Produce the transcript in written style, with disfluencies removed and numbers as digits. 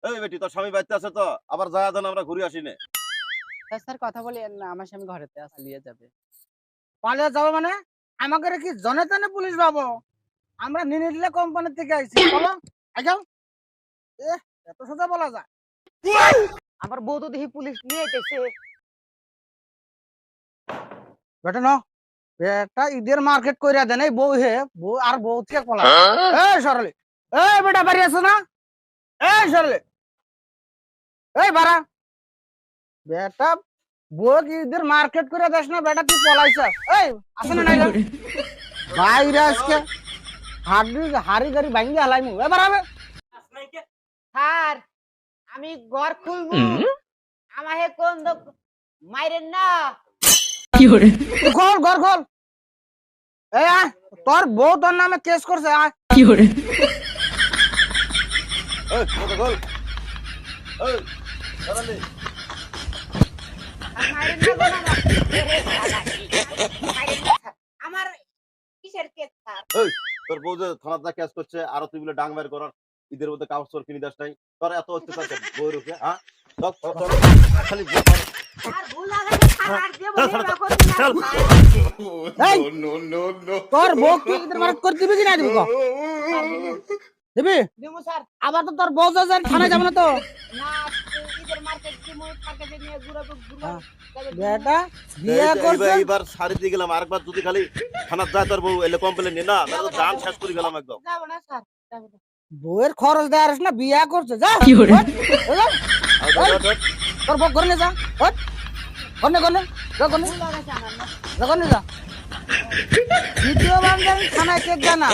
এই বেটি তোর স্বামী বাড়িতে আছে তো আবার যায় দেন আমরা ঘুরে আসি নে। স্যার কথা বলি না, আমার স্বামী ঘরেতে পালিয়ে যাবে। পালিয়ে যাবো মানে? আমাকে কি জনে তনে পুলিশ পাবো? আমরা নিনিটলে কোম্পানি থেকে আইছি, বলো আইগাও। এত সোজা বলা যায়? আমার বউ তো দেখি পুলিশ নিয়ে এসেছে। বেটা ন বেটা ঈদের মার্কেট কইরা দেন, এই বউ হে বউ আর বউ থেকে পলা। এই সরলে, এই বেটা বাড়ি আছো না? এই সরলে, এই বাড়া বেটা বউ কি ঈদের মার্কেট করে দেশ না? বেটা তুই পলাইছ, এই আসে না নাই বাইরে আজকে হাড়ি গাড়ি ভাঙ্গি হালাইমু এবার হবে। স্যার আমি ঘর খুলবো, আমাকে কোন মাইরেন না। খোল ঘর খোল। এই আয়, তোর বউ তোর নামে কেস করছে, আয়। এই কথা বল। এই দাঁড়ালি। মাইরেন না গো, মাইরেন না স্যার। আমার কিসের কেস স্যার? এই তোর বউ যে থানাতে কেস করছে আর তুই বলে ডাং বের করার ঈদের মধ্যে কাপড় চোর কিনে দাস নাই, তোর এত অত্যাচার বউর উপরে, হ্যাঁ? খালি আর ভুল লাগালে স্যার আর দেব না করতে না। এই, তোর বউ কি ঈদের মার্কেট করে দিবি কি না দিবি? দিবি? দেবো স্যার। আবার তো তোর বউ যার থানায় যাবে না তো? না ঈদের মার্কেট কি মই মার্কেটে নিয়ে ঘুরাবো হ্যাঁ। বেটা বিয়ে করছে, এইবার শাড়ি দিয়ে গেলাম, আরেকবার যদি খালি থানার যায় তোর বউ এলে কমপ্লেন নে না, তাহলে তো দাম শেষ করে গেলাম একদম। যাব না স্যার, যাব না। বউয়ের খরচ দেওয়ার না, বিয়ে করছে যা। আর তোর বউ ঘরে নিয়ে যা, ঘরে ঘরে যা, ঘরে ভুল লাগাছে আমার না। ঘরে যা। দ্বিতীয় বান্ধবী থানায় কেক জানা।